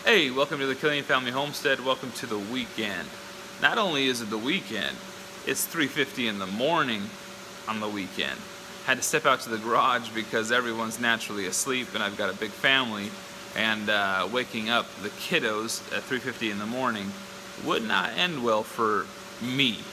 Hey, welcome to the Killian Family Homestead. Welcome to the weekend. Not only is it the weekend, it's 3:50 in the morning on the weekend. Had to step out to the garage because everyone's naturally asleep and I've got a big family, and waking up the kiddos at 3:50 in the morning would not end well for me.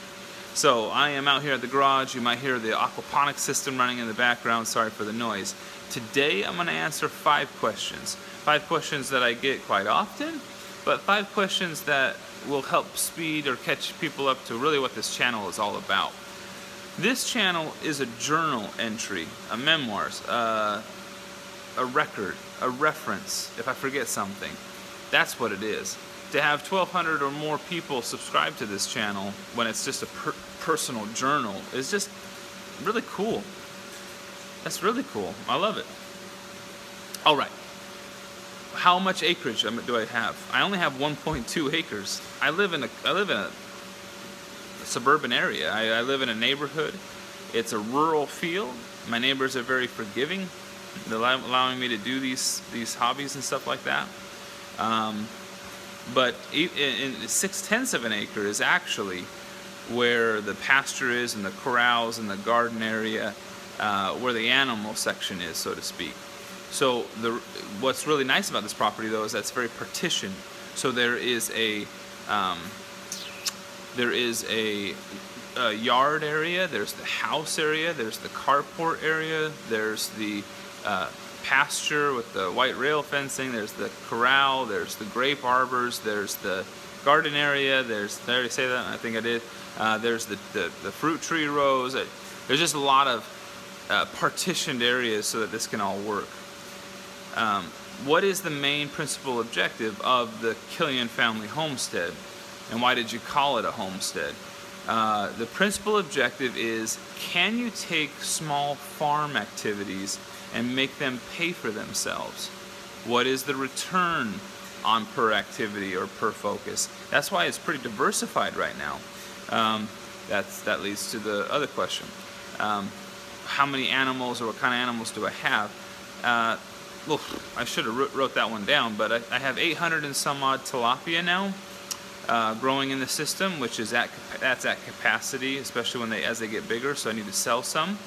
So I am out here at the garage. You might hear the aquaponics system running in the background. Sorry for the noise. Today I'm going to answer 5 questions. 5 questions that I get quite often, but 5 questions that will help speed or catch people up to really what this channel is all about. This channel is a journal entry, a memoirs, a record, a reference if I forget something. That's what it is. To have 1,200 or more people subscribe to this channel when it's just a personal journal is just really cool. That's really cool. I love it. All right. How much acreage do I have? I only have 1.2 acres. I live in a suburban area. I live in a neighborhood. It's a rural field. My neighbors are very forgiving. They're allowing me to do these hobbies and stuff like that. But in 6/10 of an acre is actually where the pasture is and the corrals and the garden area, where the animal section is, so to speak. So what's really nice about this property though is that it's very partitioned. So there is a yard area, there's the house area, there's the carport area, there's the pasture with the white rail fencing, there's the corral, there's the grape arbors, there's the garden area, did I already say that? I think I did. There's the fruit tree rows. There's just a lot of partitioned areas so that this can all work. What is the main principal objective of the Killian Family Homestead, and why did you call it a homestead? The principal objective is, can you take small farm activities and make them pay for themselves? What is the return on per activity or per focus? That's why it's pretty diversified right now. That leads to the other question. How many animals, or what kind of animals do I have? Well, I should have wrote that one down, but I have 800 and some odd tilapia now, growing in the system, which is that's at capacity, especially as they get bigger. So I need to sell some.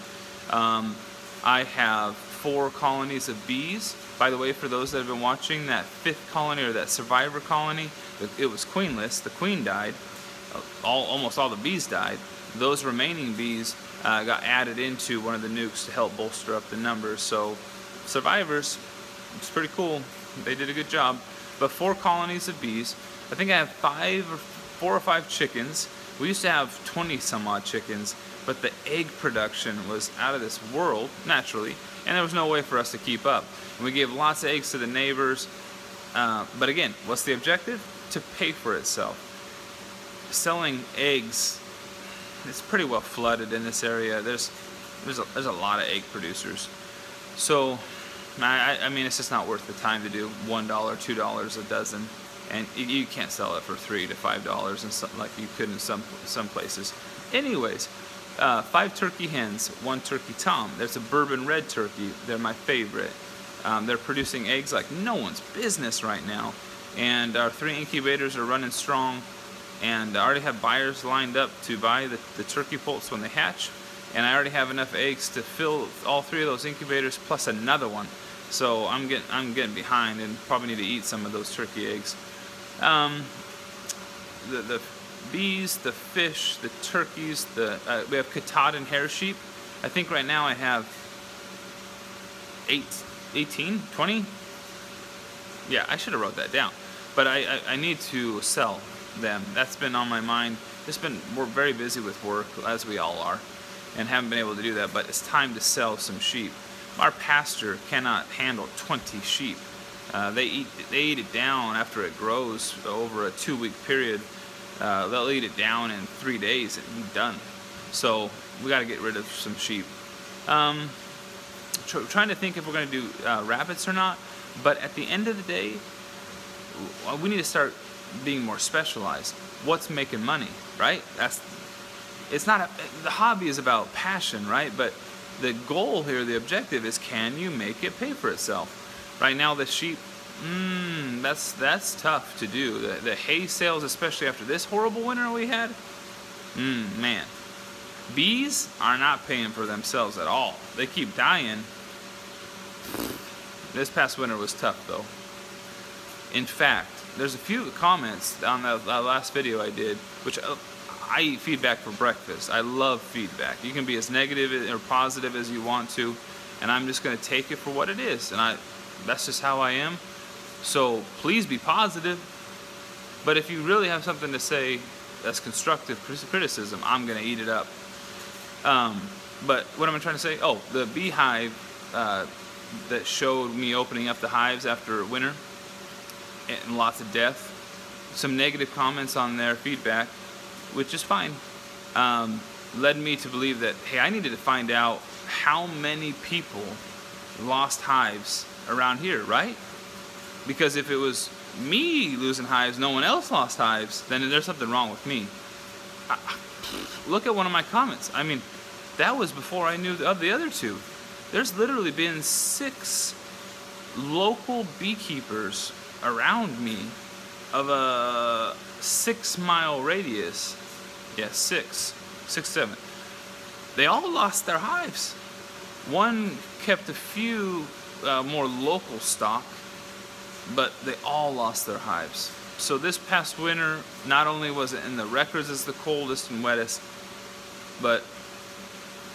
I have 4 colonies of bees. By the way, for those that have been watching, that 5th colony, or that survivor colony, it was queenless. The queen died. Almost all the bees died. Those remaining bees got added into one of the nukes to help bolster up the numbers. So survivors, it's pretty cool. They did a good job. But 4 colonies of bees. I think I have 4 or 5 chickens. We used to have 20 some odd chickens, but the egg production was out of this world, naturally, and there was no way for us to keep up. And we gave lots of eggs to the neighbors. But again, what's the objective? To pay for itself. Selling eggs, it's pretty well flooded in this area. There's a lot of egg producers. So I mean, it's just not worth the time to do $1, $2 a dozen, and you can't sell it for $3 to $5 and something like you could in some places. Anyways, 5 turkey hens, 1 turkey tom. There's a bourbon red turkey. They're my favorite. They're producing eggs like no one's business right now, and our 3 incubators are running strong. And I already have buyers lined up to buy the turkey poults when they hatch, and I already have enough eggs to fill all 3 of those incubators plus another one. So I'm getting behind and probably need to eat some of those turkey eggs. The bees, the fish, the turkeys, we have Katahdin hair sheep. I think right now I have 18, 20. Yeah, I should have wrote that down, but I need to sell them. That's been on my mind. We're very busy with work, as we all are, and haven't been able to do that, but it's time to sell some sheep. Our pasture cannot handle 20 sheep. They eat it down after it grows over a 2-week period. They'll eat it down in 3 days and be done. So we got to get rid of some sheep. Trying to think if we're going to do rabbits or not, but at the end of the day, we need to start being more specialized. What's making money, right? The hobby is about passion, right? But the goal here, the objective is, can you make it pay for itself? Right now the sheep That's tough to do. The hay sales, especially after this horrible winter we had. Man. Bees are not paying for themselves at all. They keep dying. This past winter was tough though. In fact, there's a few comments on that last video I did, which I eat feedback for breakfast. I love feedback. You can be as negative or positive as you want to, and I'm just going to take it for what it is. And that's just how I am. So please be positive. But if you really have something to say that's constructive criticism, I'm going to eat it up. But what am I trying to say? Oh, the beehive that showed me opening up the hives after winter and lots of death. Some negative comments on their feedback, which is fine, led me to believe that, hey, I needed to find out how many people lost hives around here, right? Because if it was me losing hives, no one else lost hives, then there's something wrong with me. Look at one of my comments. I mean, that was before I knew of the other two. There's literally been 6 local beekeepers around me of a 6-mile radius. Yeah, 6, 7. They all lost their hives. One kept a few more local stock, but they all lost their hives. So this past winter, not only was it in the records as the coldest and wettest, but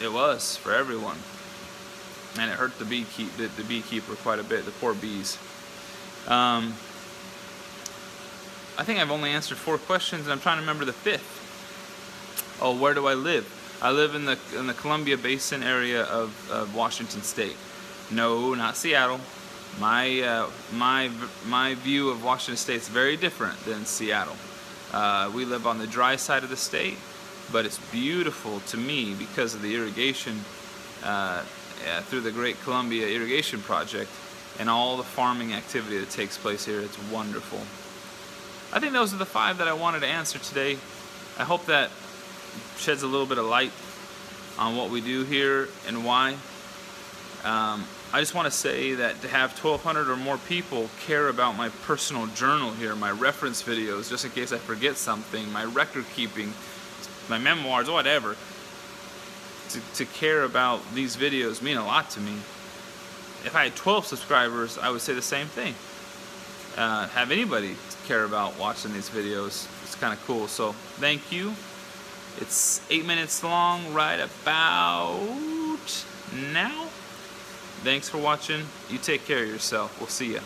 it was for everyone. And it hurt the beekeeper quite a bit, the poor bees. I think I've only answered 4 questions, and I'm trying to remember the 5th. Oh, where do I live? I live in the Columbia Basin area of Washington State. No, not Seattle. My view of Washington State is very different than Seattle. We live on the dry side of the state, but it's beautiful to me because of the irrigation through the Great Columbia Irrigation Project and all the farming activity that takes place here. It's wonderful. I think those are the 5 that I wanted to answer today. I hope that sheds a little bit of light on what we do here and why. I just want to say that to have 1,200 or more people care about my personal journal here, my reference videos, just in case I forget something, my record keeping, my memoirs, whatever, to care about these videos mean a lot to me. If I had 12 subscribers, I would say the same thing. Have anybody care about watching these videos, it's kind of cool. So thank you. It's 8 minutes long right about now. Thanks for watching. You take care of yourself. We'll see ya.